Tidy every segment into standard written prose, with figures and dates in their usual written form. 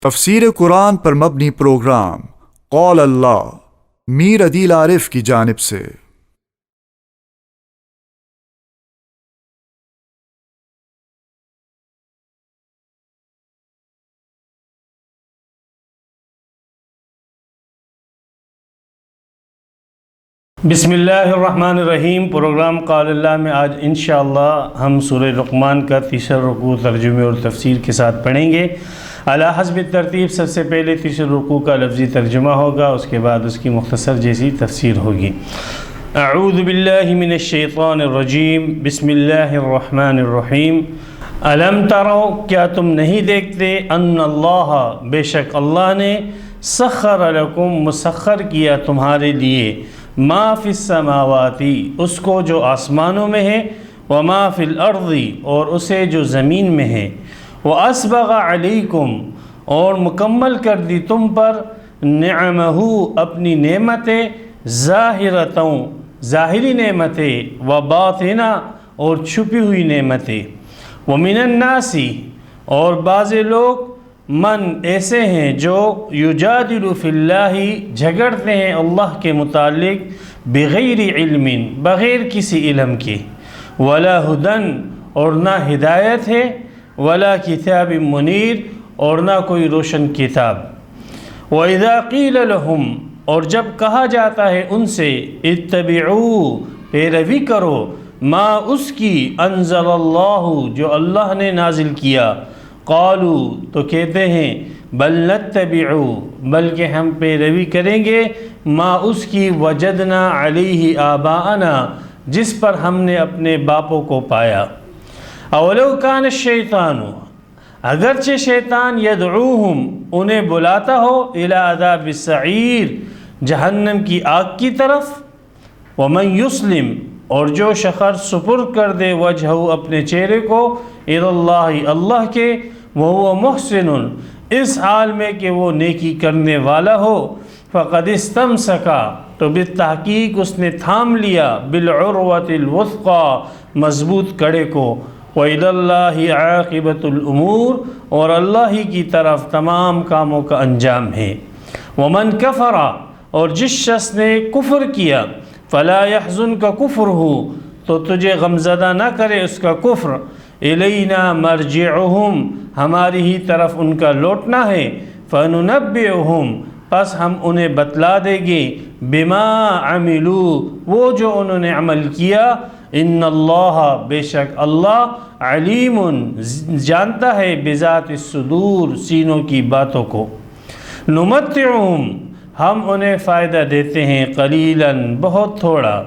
تفسیر قرآن پر مبنی پروگرام قول اللہ میر عدیل عارف کی جانب سے۔ بسم اللہ الرحمن الرحیم۔ پروگرام قول اللہ میں آج انشاءاللہ ہم سورہ لقمان کا تیسرا رکوع ترجمے اور تفسیر کے ساتھ پڑھیں گے۔ علی حسب ترتیب سب سے پہلے تیسرے رکوع کا لفظی ترجمہ ہوگا، اس کے بعد اس کی مختصر جیسی تفسیر ہوگی۔ اعوذ باللہ من الشیطان الرجیم، بسم اللہ الرحمن الرحیم۔ الم تروا، کیا تم نہیں دیکھتے، ان اللہ، بے شک اللہ نے، سخر لکم، مسخر کیا تمہارے لیے، ما فی السماواتی، اس کو جو آسمانوں میں ہے، وما فی الارض، اور اسے جو زمین میں ہے، واسبغ علیکم، اور مکمل کر دی تم پر، نعمہ، اپنی نعمتیں، ظاہرتوں، ظاہری نعمتیں، وباطنہ، اور چھپی ہوئی نعمتیں، ومن الناس، اور بعض لوگ، من، ایسے ہیں جو یجادل فی اللہ، جھگڑتے ہیں اللہ کے متعلق، بغیر علم، بغیر کسی علم کے، ولا ہدن، اور نہ ہدایت ہے، ولا کتاب منیر، اور نہ کوئی روشن کتاب۔ وَإِذَا قِيلَ لَهُمْ، اور جب کہا جاتا ہے ان سے، اتبعوا، پیروی کرو، ما، اس کی، انزل اللہ، جو اللہ نے نازل کیا، قالوا، تو کہتے ہیں، بل نتبع، بلکہ ہم پیروی کریں گے، ما، اس کی، وجدنا علیہ آباءنا، جس پر ہم نے اپنے باپوں کو پایا۔ اولو کان الشیطان، اگرچہ شیطان، یدعوہم، انہیں بلاتا ہو، الی عذاب السعیر، جہنم کی آگ کی طرف، ومن یسلم، اور جو شخص سپرد کر دے، وجہو، اپنے چہرے کو، الی اللہ، اللہ کے، وہو محسن، اس حال میں کہ وہ نیکی کرنے والا ہو، فقد استمسکا، تو بالتحقیق اس نے تھام لیا، بالعروۃ الوثقی، مضبوط کڑے کو، وإلی اللہ عاقبۃ الامور، اور اللہ ہی کی طرف تمام کاموں کا انجام ہے۔ ومن کفر، اور جس شخص نے کفر کیا، فلا يحزنک کفرہ، تو تجھے غمزدہ نہ کرے اس کا کفر، الینا مرجعہم، ہماری ہی طرف ان کا لوٹنا ہے، فننبئہم، پس ہم انہیں بتلا دیں گے، بما عملوا، وہ جو انہوں نے عمل کیا، ان اللہ، بے شک اللہ، علیم، جانتا ہے، بذات الصدور، سینوں کی باتوں کو۔ نمتعہم، ہم انہیں فائدہ دیتے ہیں، قلیلاً، بہت تھوڑا،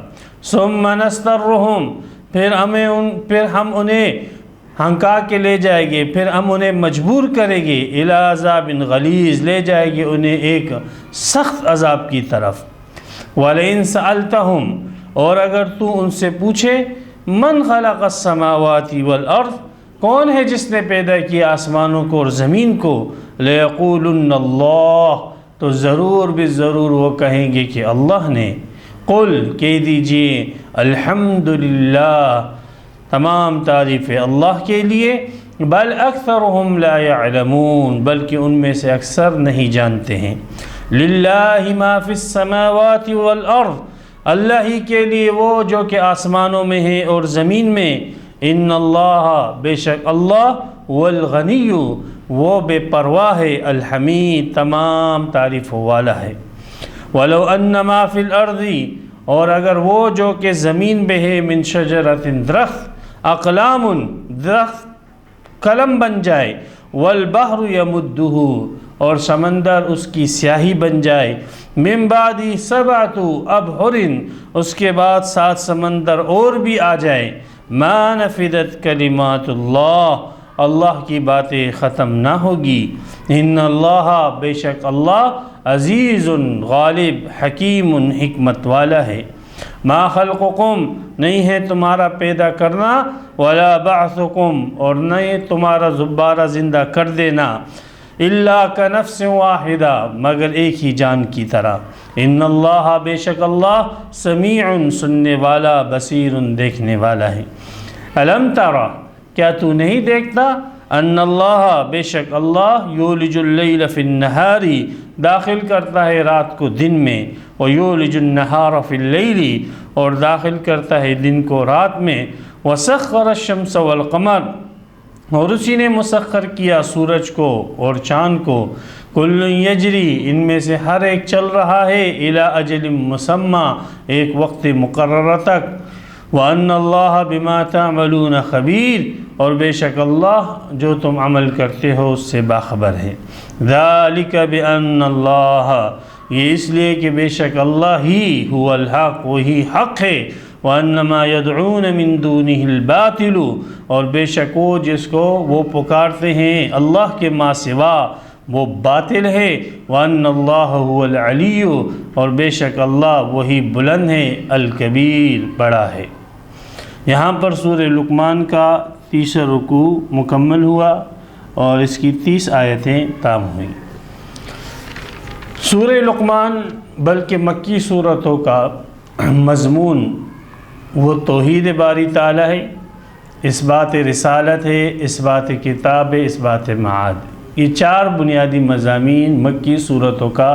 ثم نضطرہم، پھر ہم انہیں ہنکا کے لے جائیں گے، پھر ہم انہیں مجبور کریں گے، الی عذاب غلیظ، لے جائیں گے انہیں ایک سخت عذاب کی طرف۔ وَلَئِن سَأَلْتَهُمْ، اور اگر تو ان سے پوچھے، من خلق السماوات والارض، کون ہے جس نے پیدا کیا آسمانوں کو اور زمین کو، لَيَقُولُنَّ اللَّهُ، تو ضرور بھی ضرور وہ کہیں گے کہ اللہ نے۔ قل، کہہ دیجئے، الحمدللہ، تمام تعریف اللہ کے لیے، بل اکثرهم لا يعلمون، بلکہ ان میں سے اکثر نہیں جانتے ہیں۔ للہ ما فی السماوات والارض، اللہ ہی کے لیے وہ جو کہ آسمانوں میں ہے اور زمین میں، ان اللہ، بے شک اللہ، والغنی، وہ بے پرواہ ہے، الحمید، تمام تعریف والا ہے۔ ولو ان ما فی الارض، اور اگر وہ جو کہ زمین میں ہے، من شجرۃ، درخت، اقلام، درخت قلم بن جائے، والبحر یمدہ، اور سمندر اس کی سیاہی بن جائے، من بعد سبعۃ ابحر، اس کے بعد 7 سمندر اور بھی آ جائے، ما نفدت کلمات اللہ، اللہ کی باتیں ختم نہ ہوگی، ان اللہ، بے شک اللہ، عزیز، غالب، حکیم، حکمت والا ہے۔ ما خلقکم، نہیں ہے تمہارا پیدا کرنا، ولا بعثکم، اور نہیں تمہارا دوبارہ زندہ کر دینا، الا کنفس واحدہ، مگر ایک ہی جان کی طرح، ان اللہ، بے شک اللہ، سمیع، سننے والا، بصیر، دیکھنے والا ہے۔ الم ترى، کیا تو نہیں دیکھتا، ان اللہ بے شک اللہ یولج اللیل فی النہار داخل کرتا ہے رات کو دن میں، ویولج النہار فی اللیل اور داخل کرتا ہے دن کو رات میں، وسخر الشمس والقمر اور اسی نے مسخر کیا سورج کو اور چاند کو، کل یجری ان میں سے ہر ایک چل رہا ہے، الی اجل مسمی ایک وقت مقررہ تک، وَأَنَّ اللَّهَ بِمَا تَعْمَلُونَ خَبِيرٌ اور بے شک اللہ جو تم عمل کرتے ہو اس سے باخبر ہے۔ ذَلِكَ بِأَنَّ اللَّهَ یہ اس لیے کہ بے شک اللہ ہی هو الحق وہی حق ہے، وَأَنَّ مَا يَدْعُونَ مِن دُونِهِ الْبَاطِلُ اور بے شک وہ جس کو وہ پکارتے ہیں اللہ کے ما سوا وہ باطل ہے، وَأَنَّ اللَّهَ هُوَ الْعَلِيُّ اور بے شک اللہ وہی بلند ہے، الکبیر بڑا ہے۔ یہاں پر سورہ لقمان کا 30 رکوع مکمل ہوا اور اس کی 30 آیتیں تام ہوئیں۔ سورہ لقمان بلکہ مکی صورتوں کا مضمون وہ توحید باری تعالیٰ ہے، اثبات رسالت ہے، اثبات کتاب ہے، اثبات معاد، یہ 4 بنیادی مضامین مکی صورتوں کا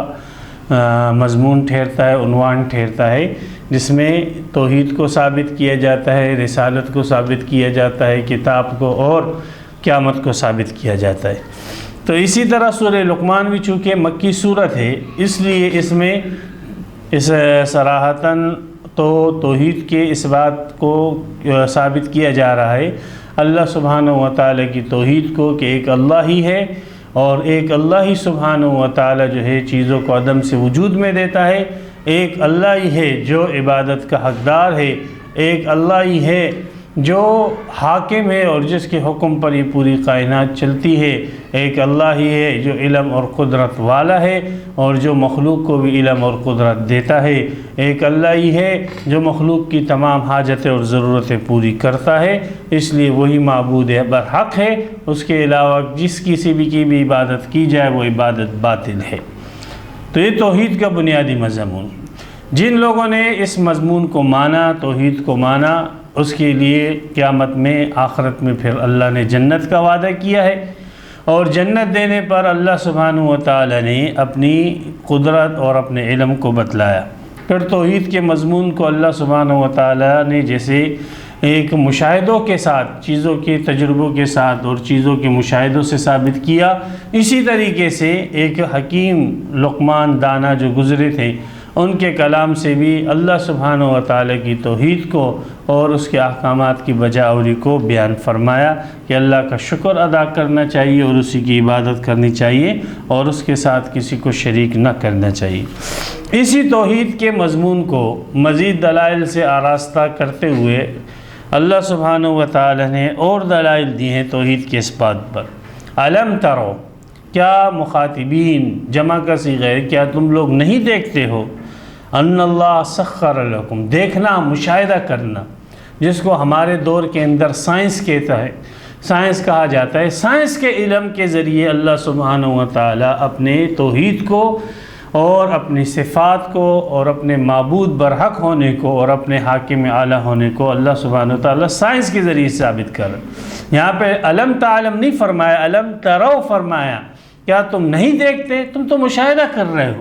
مضمون ٹھہرتا ہے، عنوان ٹھہرتا ہے، جس میں توحید کو ثابت کیا جاتا ہے، رسالت کو ثابت کیا جاتا ہے، کتاب کو اور قیامت کو ثابت کیا جاتا ہے۔ تو اسی طرح سورہ لقمان بھی چونکہ مکی صورت ہے اس لیے اس میں صراحتاً تو توحید کے اس بات کو ثابت کیا جا رہا ہے اللہ سبحانہ و تعالیٰ کی توحید کو کہ ایک اللہ ہی ہے اور ایک اللہ ہی سبحانہ و تعالیٰ جو ہے چیزوں کو عدم سے وجود میں دیتا ہے، ایک اللہ ہی ہے جو عبادت کا حقدار ہے، ایک اللہ ہی ہے جو حاکم ہے اور جس کے حکم پر یہ پوری کائنات چلتی ہے، ایک اللہ ہی ہے جو علم اور قدرت والا ہے اور جو مخلوق کو بھی علم اور قدرت دیتا ہے، ایک اللہ ہی ہے جو مخلوق کی تمام حاجتیں اور ضرورتیں پوری کرتا ہے، اس لیے وہی معبود برحق ہے، اس کے علاوہ جس کسی بھی کی بھی عبادت کی جائے وہ عبادت باطل ہے۔ تو یہ توحید کا بنیادی مضمون، جن لوگوں نے اس مضمون کو مانا، توحید کو مانا، اس کے لیے قیامت میں آخرت میں پھر اللہ نے جنت کا وعدہ کیا ہے اور جنت دینے پر اللہ سبحانہ و تعالی نے اپنی قدرت اور اپنے علم کو بتلایا۔ پھر توحید کے مضمون کو اللہ سبحانہ و تعالی نے جیسے ایک مشاہدوں کے ساتھ، چیزوں کے تجربوں کے ساتھ اور چیزوں کے مشاہدوں سے ثابت کیا، اسی طریقے سے ایک حکیم لقمان دانا جو گزرے تھے ان کے کلام سے بھی اللہ سبحانہ و تعالی کی توحید کو اور اس کے احکامات کی بجاوری کو بیان فرمایا کہ اللہ کا شکر ادا کرنا چاہیے اور اسی کی عبادت کرنی چاہیے اور اس کے ساتھ کسی کو شریک نہ کرنا چاہیے۔ اسی توحید کے مضمون کو مزید دلائل سے آراستہ کرتے ہوئے اللہ سبحانہ و تعالی نے اور دلائل دی ہیں توحید کے اس بات پر۔ علم ترو، کیا مخاطبین جمع کا صیغہ ہے، کیا تم لوگ نہیں دیکھتے ہو، ان اللہ سخر لکم، دیکھنا مشاہدہ کرنا، جس کو ہمارے دور کے اندر سائنس کہتا ہے، سائنس کہا جاتا ہے، سائنس کے علم کے ذریعے اللہ سبحانہ و تعالی اپنے توحید کو اور اپنی صفات کو اور اپنے معبود برحق ہونے کو اور اپنے حاکم اعلیٰ ہونے کو اللہ سبحانہ و تعالی سائنس کے ذریعے ثابت کر۔ یہاں پہ علم تعلم نہیں فرمایا، علم ترو فرمایا، کیا تم نہیں دیکھتے؟ تم تو مشاہدہ کر رہے ہو،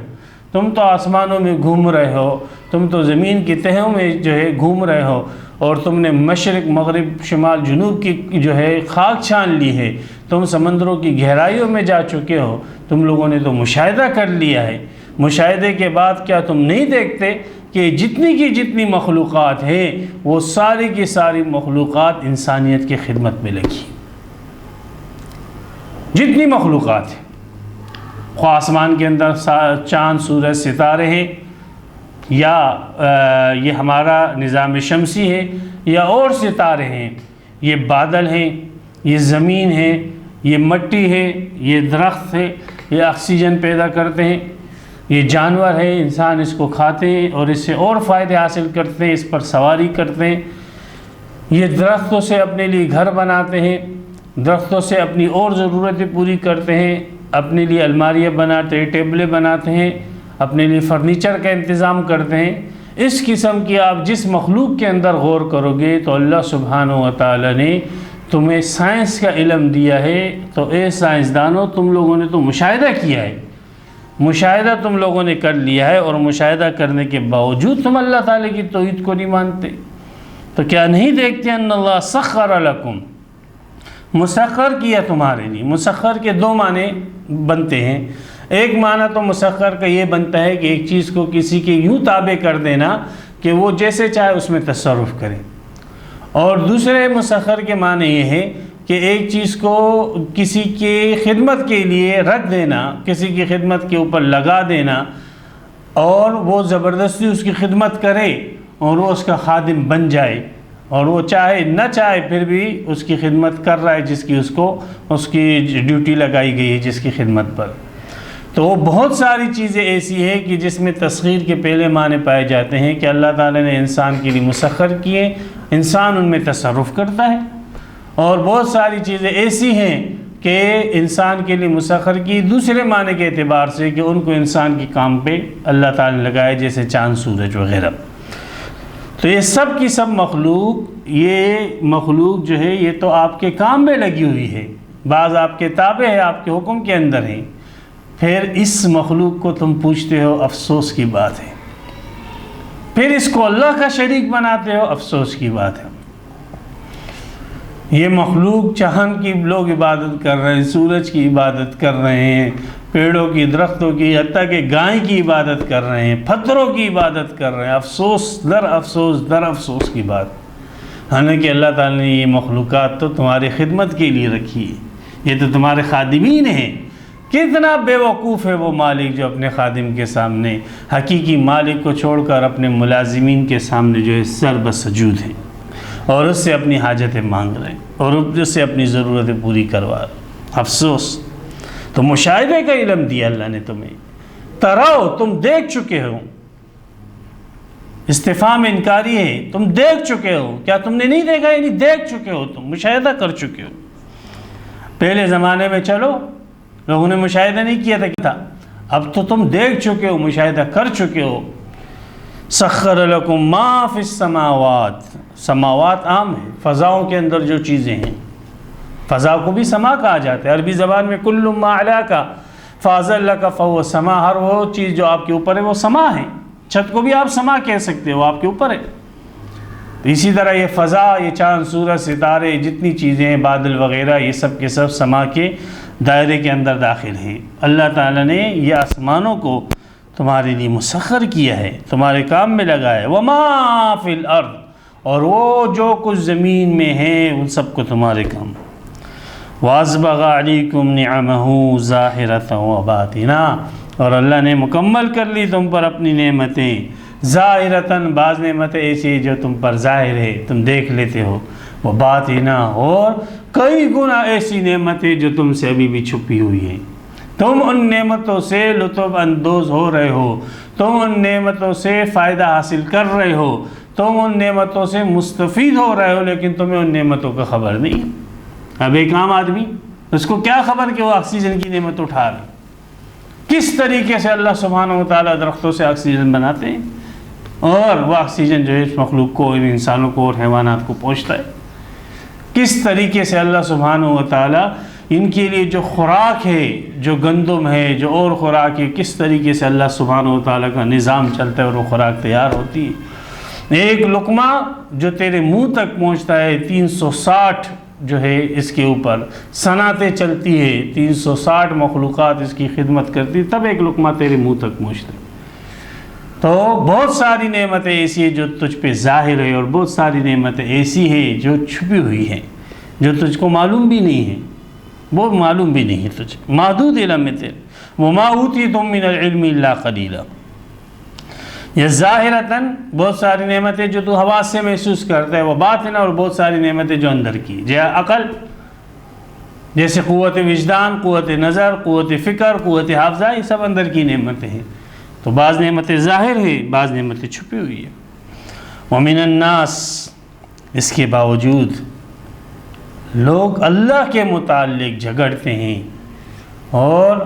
تم تو آسمانوں میں گھوم رہے ہو، تم تو زمین کی تہوں میں جو ہے گھوم رہے ہو اور تم نے مشرق مغرب شمال جنوب کی جو ہے خاک چھان لی ہے، تم سمندروں کی گہرائیوں میں جا چکے ہو، تم لوگوں نے تو مشاہدہ کر لیا ہے۔ مشاہدے کے بعد کیا تم نہیں دیکھتے کہ جتنی کی جتنی مخلوقات ہیں وہ ساری کی ساری مخلوقات انسانیت کی خدمت میں لگی، جتنی مخلوقات ہیں، خواہ آسمان کے اندر چاند سورج ستارے ہیں یا یہ ہمارا نظام شمسی ہے یا اور ستارے ہیں، یہ بادل ہیں، یہ زمین ہے، یہ مٹی ہے، یہ درخت ہے، یہ آکسیجن پیدا کرتے ہیں، یہ جانور ہے، انسان اس کو کھاتے ہیں اور اس سے اور فائدے حاصل کرتے ہیں، اس پر سواری کرتے ہیں، یہ درختوں سے اپنے لیے گھر بناتے ہیں، درختوں سے اپنی اور ضرورتیں پوری کرتے ہیں، اپنے لیے الماریاں بناتے ہیں، ٹیبلیں بناتے ہیں، اپنے لیے فرنیچر کا انتظام کرتے ہیں۔ اس قسم کی آپ جس مخلوق کے اندر غور کرو گے تو اللہ سبحانہ و تعالی نے تمہیں سائنس کا علم دیا ہے تو اے سائنسدانوں تم لوگوں نے تو مشاہدہ کیا ہے، مشاہدہ تم لوگوں نے کر لیا ہے، اور مشاہدہ کرنے کے باوجود تم اللہ تعالیٰ کی توحید کو نہیں مانتے، تو کیا نہیں دیکھتے ان اللہ سخر لکم، مسخر کیا تمہارے لیے۔ مسخر کے دو معنی بنتے ہیں، ایک معنی تو مسخر کا یہ بنتا ہے کہ ایک چیز کو کسی کے یوں تابع کر دینا کہ وہ جیسے چاہے اس میں تصرف کرے، اور دوسرے مسخر کے معنی یہ ہے کہ ایک چیز کو کسی کی خدمت کے لیے رکھ دینا، کسی کی خدمت کے اوپر لگا دینا، اور وہ زبردستی اس کی خدمت کرے اور وہ اس کا خادم بن جائے، اور وہ چاہے نہ چاہے پھر بھی اس کی خدمت کر رہا ہے جس کی اس کی ڈیوٹی لگائی گئی ہے جس کی خدمت پر۔ تو وہ بہت ساری چیزیں ایسی ہیں کہ جس میں تسخیر کے پہلے معنی پائے جاتے ہیں کہ اللہ تعالیٰ نے انسان کے لیے مسخر کیے، انسان ان میں تصرف کرتا ہے، اور بہت ساری چیزیں ایسی ہیں کہ انسان کے لیے مسخر کی دوسرے معنی کے اعتبار سے کہ ان کو انسان کے کام پہ اللہ تعالیٰ نے لگائے، جیسے چاند سورج وغیرہ۔ تو یہ سب کی سب مخلوق، یہ مخلوق جو ہے یہ تو آپ کے کام میں لگی ہوئی ہے، بعض آپ کے تابع ہے، آپ کے حکم کے اندر ہے، پھر اس مخلوق کو تم پوچھتے ہو، افسوس کی بات ہے، پھر اس کو اللہ کا شریک بناتے ہو، افسوس کی بات ہے۔ یہ مخلوق چاند کی لوگ عبادت کر رہے ہیں، سورج کی عبادت کر رہے ہیں، پیڑوں کی، درختوں کی، حتیٰ کہ گائے کی عبادت کر رہے ہیں، پتھروں کی عبادت کر رہے ہیں، افسوس در افسوس در افسوس کی بات۔ حالانکہ اللہ تعالیٰ نے یہ مخلوقات تو تمہاری خدمت کے لیے رکھی ہے، یہ تو تمہارے خادمین ہیں۔ کتنا بے وقوف ہے وہ مالک جو اپنے خادم کے سامنے حقیقی مالک کو چھوڑ کر اپنے ملازمین کے سامنے جو ہے سر بسجود ہیں، اور اس سے اپنی حاجتیں مانگ رہے ہیں، اور اس سے اپنی ضرورتیں پوری کروا رہے ہیں۔ افسوس۔ تو مشاہدے کا علم دیا اللہ نے تمہیں، تراؤ، تم دیکھ چکے ہو، استفہام انکاری ہے، تم دیکھ چکے ہو، کیا تم نے نہیں دیکھا؟ یعنی دیکھ چکے ہو، تم مشاہدہ کر چکے ہو۔ پہلے زمانے میں چلو لوگوں نے مشاہدہ نہیں کیا تھا، اب تو تم دیکھ چکے ہو، مشاہدہ کر چکے ہو۔ سخر لکم ما فی السماوات، سماوات عام ہے، فضاؤں کے اندر جو چیزیں ہیں، فضا کو بھی سما کہا جاتا ہے، عربی زبان میں کل ما علاک فاضل لک فہو سما، ہر وہ چیز جو آپ کے اوپر ہے وہ سما ہے، چھت کو بھی آپ سما کہہ سکتے ہو، آپ کے اوپر ہے۔ اسی طرح یہ فضا، یہ چاند سورج ستارے، جتنی چیزیں ہیں، بادل وغیرہ، یہ سب کے سب سما کے دائرے کے اندر داخل ہیں۔ اللہ تعالیٰ نے یہ آسمانوں کو تمہارے لیے مسخر کیا ہے، تمہارے کام میں لگایا ہے، وما فی الارض، اور وہ جو کچھ زمین میں ہیں ان سب کو تمہارے کام۔ وَأَسْبَغَ عَلَيْكُمْ نِعَمَهُ ظَاهِرَةً وَبَاطِنًا، اور اللہ نے مکمل کر لی تم پر اپنی نعمتیں، ظاہرتاً، بعض نعمتیں ایسی جو تم پر ظاہر ہے، تم دیکھ لیتے ہو، وباطنًا، اور کئی گنا ایسی نعمتیں جو تم سے ابھی بھی چھپی ہوئی ہیں، تم ان نعمتوں سے لطف اندوز ہو رہے ہو، تم ان نعمتوں سے فائدہ حاصل کر رہے ہو، تم ان نعمتوں سے مستفید ہو رہے ہو، لیکن تمہیں ان نعمتوں کا خبر نہیں۔ اب ایک عام آدمی، اس کو کیا خبر کہ وہ آکسیجن کی نعمت اٹھا رہے، کس طریقے سے اللہ سبحانہ و تعالیٰ درختوں سے آکسیجن بناتے ہیں، اور وہ آکسیجن جو ہے اس مخلوق کو، ان انسانوں کو اور حیوانات کو پہنچتا ہے، کس طریقے سے اللہ سبحانہ و تعالیٰ ان کے لیے جو خوراک ہے، جو گندم ہے، جو اور خوراک ہے، کس طریقے سے اللہ سبحانہ و تعالیٰ کا نظام چلتا ہے اور وہ خوراک تیار ہوتی ہے۔ ایک لقمہ جو تیرے منہ تک پہنچتا ہے، 360 جو ہے اس کے اوپر صنعتیں چلتی ہے، 360 مخلوقات اس کی خدمت کرتی، تب ایک لقمہ تیرے منہ تک پہنچتا ہے۔ تو بہت ساری نعمتیں ایسی ہیں جو تجھ پہ ظاہر ہے، اور بہت ساری نعمتیں ایسی ہیں جو چھپی ہوئی ہیں، جو تجھ کو معلوم بھی نہیں ہے، وہ معلوم بھی نہیں ہے تجھے، محدود علم میں تیرے۔ وَمَا أُوتِيتُم مِّنَ الْعِلْمِ إِلَّا قَلِيلًا، یہ ظاہرتاً بہت ساری نعمتیں جو تو حواس سے محسوس کرتا ہے، وہ باطن، اور بہت ساری نعمتیں جو اندر کی، جیسے عقل، جیسے قوت وجدان، قوت نظر، قوت فکر، قوت حافظہ، یہ سب اندر کی نعمتیں ہیں۔ تو بعض نعمتیں ظاہر ہیں، بعض نعمتیں چھپی ہوئی ہیں۔ وَمِنَ النَّاسِ، اس کے باوجود لوگ اللہ کے متعلق جھگڑتے ہیں اور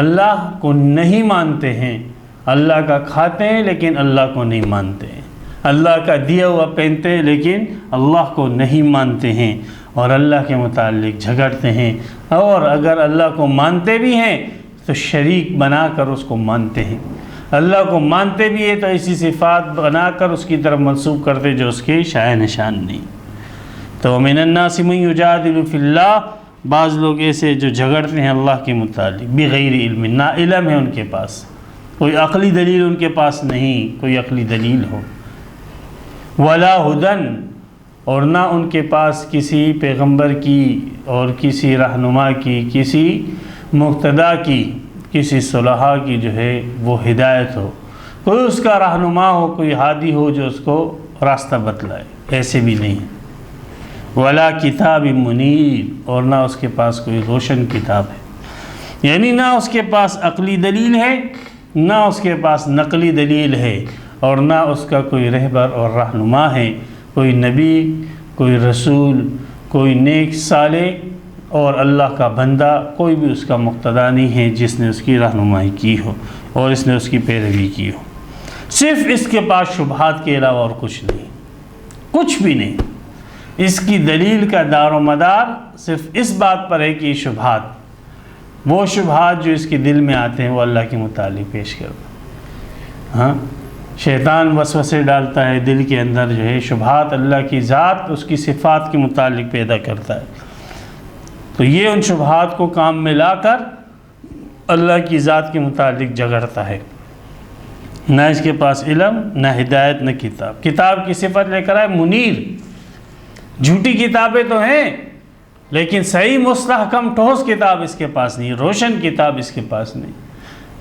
اللہ کو نہیں مانتے ہیں، اللہ کا کھاتے ہیں لیکن اللہ کو نہیں مانتے ہیں، اللہ کا دیا ہوا پہنتے ہیں لیکن اللہ کو نہیں مانتے ہیں، اور اللہ کے متعلق جھگڑتے ہیں، اور اگر اللہ کو مانتے بھی ہیں تو شریک بنا کر اس کو مانتے ہیں، اللہ کو مانتے بھی ہیں تو ایسی صفات بنا کر اس کی طرف منسوب کرتے جو اس کے شائع نشان نہیں۔ تو من الناس من یجادل فی اللہ، بعض لوگ ایسے جو جھگڑتے ہیں اللہ کے متعلق بغیر علم، نا علم ہے ان کے پاس، کوئی عقلی دلیل ان کے پاس نہیں، کوئی عقلی دلیل ہو، ولا ہدن، اور نہ ان کے پاس کسی پیغمبر کی اور کسی رہنما کی، کسی مقتدا کی، کسی صلحاء کی جو ہے وہ ہدایت ہو، کوئی اس کا رہنما ہو، کوئی ہادی ہو جو اس کو راستہ بتلائے، ایسے بھی نہیں ہے۔ ولا کتاب منیر، اور نہ اس کے پاس کوئی روشن کتاب ہے، یعنی نہ اس کے پاس عقلی دلیل ہے، نہ اس کے پاس نقلی دلیل ہے، اور نہ اس کا کوئی رہبر اور رہنما ہے، کوئی نبی، کوئی رسول، کوئی نیک صالح اور اللہ کا بندہ، کوئی بھی اس کا مقتدا نہیں ہے جس نے اس کی رہنمائی کی ہو اور اس نے اس کی پیروی کی ہو۔ صرف اس کے پاس شبہات کے علاوہ اور کچھ نہیں، کچھ بھی نہیں۔ اس کی دلیل کا دار و مدار صرف اس بات پر ہے کہ یہ شبہات، وہ شبہات جو اس کے دل میں آتے ہیں وہ اللہ کے متعلق پیش کرتا ہے۔ ہاں، شیطان وسوسے ڈالتا ہے دل کے اندر، جو ہے شبہات اللہ کی ذات، اس کی صفات کے متعلق پیدا کرتا ہے، تو یہ ان شبہات کو کام میں لا کر اللہ کی ذات کے متعلق جھگڑتا ہے۔ نہ اس کے پاس علم، نہ ہدایت، نہ کتاب۔ کتاب کی صفت لے کر آئے منیر، جھوٹی کتابیں تو ہیں لیکن صحیح مستحکم ٹھوس کتاب اس کے پاس نہیں، روشن کتاب اس کے پاس نہیں۔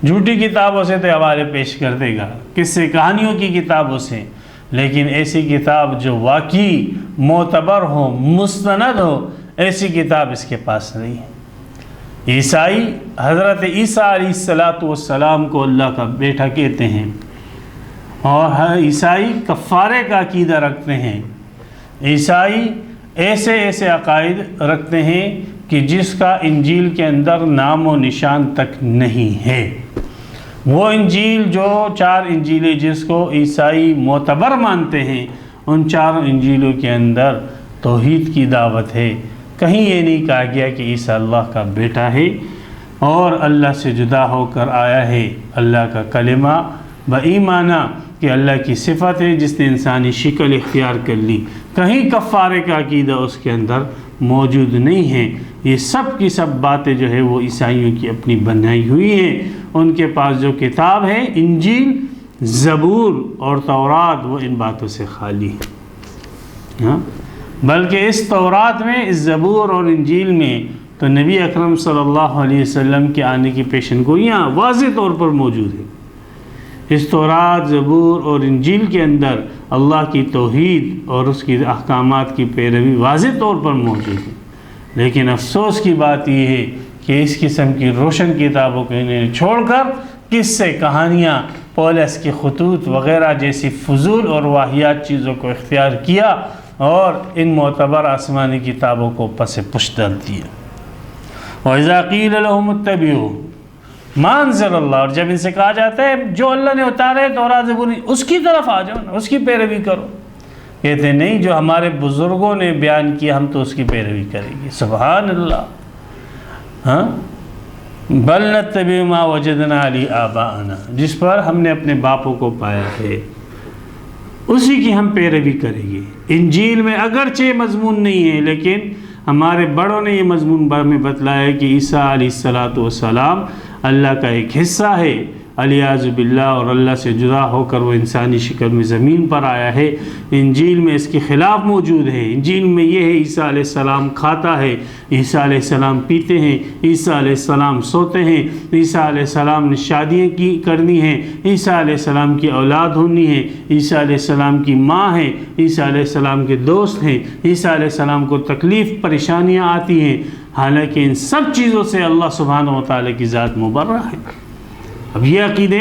جھوٹی کتابوں سے تو حوالے پیش کر دے گا، قصے کہانیوں کی کتابوں سے، لیکن ایسی کتاب جو واقعی معتبر ہو، مستند ہو، ایسی کتاب اس کے پاس نہیں ہے۔ عیسائی حضرت عیسیٰ علیہ السلام کو اللہ کا بیٹا کہتے ہیں، اور عیسائی کفارے کا عقیدہ رکھتے ہیں۔ عیسائی ایسے ایسے عقائد رکھتے ہیں کہ جس کا انجیل کے اندر نام و نشان تک نہیں ہے۔ وہ انجیل، جو 4 انجیلیں جس کو عیسائی معتبر مانتے ہیں، ان 4 انجیلوں کے اندر توحید کی دعوت ہے۔ کہیں یہ نہیں کہا گیا کہ عیسیٰ اللہ کا بیٹا ہے اور اللہ سے جدا ہو کر آیا ہے، اللہ کا کلمہ بایمانہ کہ اللہ کی صفت ہے جس نے انسانی شکل اختیار کر لی۔ کہیں کفارے کا عقیدہ اس کے اندر موجود نہیں ہے۔ یہ سب کی سب باتیں جو ہے وہ عیسائیوں کی اپنی بنائی ہوئی ہیں۔ ان کے پاس جو کتاب ہے، انجیل، زبور اور تورات، وہ ان باتوں سے خالی ہے۔ ہاں، بلکہ اس تورات میں، اس زبور اور انجیل میں تو نبی اکرم صلی اللہ علیہ وسلم کے آنے کی پیشن گوئیاں واضح طور پر موجود ہیں۔ اس تورات، زبور اور انجیل کے اندر اللہ کی توحید اور اس کی احکامات کی پیروی واضح طور پر موجود ہے، لیکن افسوس کی بات یہ ہے کہ اس قسم کی روشن کتابوں کو انہیں چھوڑ کر قصے، کہانیاں، پولس کے خطوط وغیرہ جیسی فضول اور واہیات چیزوں کو اختیار کیا اور ان معتبر آسمانی کتابوں کو پس پش ڈال دیا۔ وَإِذَا قِيلَ لَهُمُ اتَّبِعُوا مَا أَنزَلَ اللَّهُ، اور جب ان سے کہا جاتا ہے جو اللہ نے اتارے تورات زبور، اس کی طرف آ جاؤ نا، اس کی پیروی کرو، کہتے ہیں نہیں، جو ہمارے بزرگوں نے بیان کیا ہم تو اس کی پیروی کریں گے۔ سبحان اللہ۔ ہاں، بل نتبع ما وجدنا علی آباءنا، جس پر ہم نے اپنے باپوں کو پایا ہے اسی کی ہم پیروی کریں گے۔ انجیل میں اگرچہ مضمون نہیں ہے، لیکن ہمارے بڑوں نے یہ مضمون میں بتلایا کہ عیسیٰ علیہ السلام اللہ کا ایک حصہ ہے، علیاذ باللہ، اور اللہ سے جدا ہو کر وہ انسانی شکل میں زمین پر آیا ہے۔ انجیل میں اس کے خلاف موجود ہے۔ انجیل میں یہ ہے عیسیٰ علیہ السلام کھاتا ہے، عیسیٰ علیہ السلام پیتے ہیں، عیسیٰ علیہ السلام سوتے ہیں، عیسیٰ علیہ السلام نے شادیاں کرنی ہیں، عیسیٰ علیہ السلام کی اولاد ہونی ہے، عیسیٰ علیہ السلام کی ماں ہے، عیسیٰ علیہ السلام کے دوست ہیں، عیسیٰ علیہ السلام کو تکلیف پریشانیاں آتی ہیں، حالانکہ ان سب چیزوں سے اللہ سبحانہ و تعالیٰ کی ذات مبرہ ہے۔ اب یہ عقیدے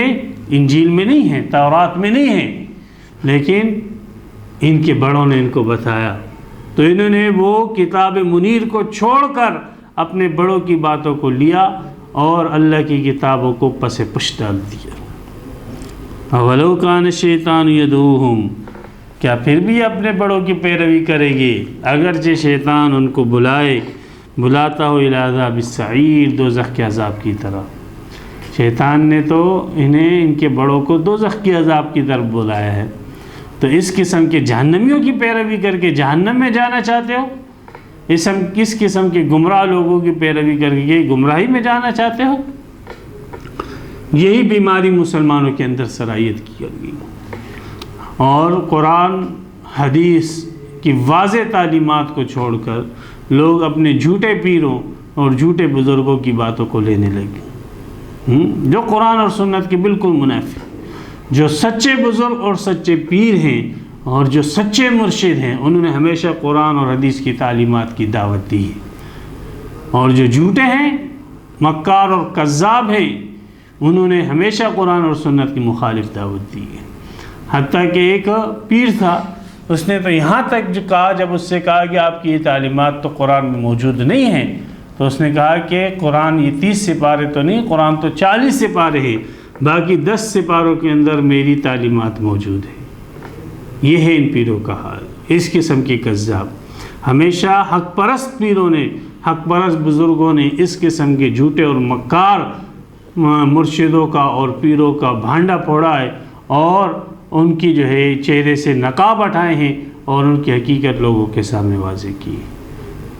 انجیل میں نہیں ہیں، تورات میں نہیں ہیں، لیکن ان کے بڑوں نے ان کو بتایا، تو انہوں نے وہ کتاب منیر کو چھوڑ کر اپنے بڑوں کی باتوں کو لیا اور اللہ کی کتابوں کو پس پش ڈال دیا۔ اولو کان الشیطان یدعوہم، کیا پھر بھی اپنے بڑوں کی پیروی کریں گے؟ اگرچہ شیطان ان کو بلاتا ہو الی عذاب السعیر، دوزخ کے عذاب کی طرف۔ شیطان نے تو ان کے بڑوں کو دوزخ کے عذاب کی طرف بلایا ہے، تو اس قسم کے جہنمیوں کی پیروی کر کے جہنم میں جانا چاہتے ہو؟ کس قسم کے گمراہ لوگوں کی پیروی کر کے گمراہی میں جانا چاہتے ہو؟ یہی بیماری مسلمانوں کے اندر سرایت کی ہوگی، اور قرآن حدیث کی واضح تعلیمات کو چھوڑ کر لوگ اپنے جھوٹے پیروں اور جھوٹے بزرگوں کی باتوں کو لینے لگے، جو قرآن اور سنت کے بالکل منافی۔ جو سچے بزرگ اور سچے پیر ہیں اور جو سچے مرشد ہیں، انہوں نے ہمیشہ قرآن اور حدیث کی تعلیمات کی دعوت دی ہے، اور جو جھوٹے ہیں، مکار اور کذاب ہیں، انہوں نے ہمیشہ قرآن اور سنت کی مخالف دعوت دی ہے۔ حتیٰ کہ ایک پیر تھا، اس نے تو یہاں تک جو کہا، جب اس سے کہا کہ آپ کی یہ تعلیمات تو قرآن میں موجود نہیں ہیں، تو اس نے کہا کہ قرآن یہ 30 سپارے تو نہیں، قرآن تو 40 سپارے ہیں، باقی 10 سپاروں کے اندر میری تعلیمات موجود ہیں۔ یہ ہے ان پیروں کا حال، اس قسم کے کذاب۔ ہمیشہ حق پرست پیروں نے، حق پرست بزرگوں نے اس قسم کے جھوٹے اور مکار مرشدوں کا اور پیروں کا بھانڈا پھوڑا ہے، اور ان کی جو ہے چہرے سے نقاب ہٹائے ہیں اور ان کی حقیقت لوگوں کے سامنے واضح کی۔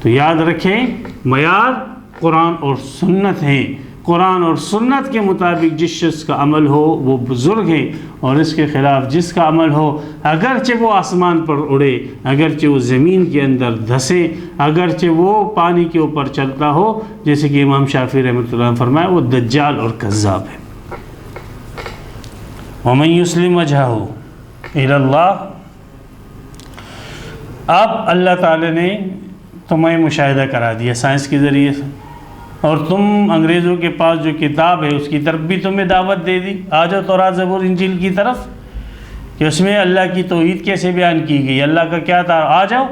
تو یاد رکھیں، معیار قرآن اور سنت ہیں۔ قرآن اور سنت کے مطابق جس شخص کا عمل ہو وہ بزرگ ہے، اور اس کے خلاف جس کا عمل ہو، اگرچہ وہ آسمان پر اڑے، اگرچہ وہ زمین کے اندر دھسے، اگرچہ وہ پانی کے اوپر چلتا ہو، جیسے کہ امام شافعی رحمۃ اللہ نے فرمایا، وہ دجال اور کذاب ہے۔ وَمَن يُسْلِمْ وَجْهَهُ إِلَى اللَّهِ، اب اللہ تعالی نے تمہیں مشاہدہ کرا دیا سائنس کے ذریعے سے، اور تم انگریزوں کے پاس جو کتاب ہے اس کی طرف بھی تمہیں دعوت دے دی، آ جاؤ تورات زبور انجیل کی طرف، کہ اس میں اللہ کی توحید کیسے بیان کی گئی، اللہ کا کیا تھا، آ جاؤ۔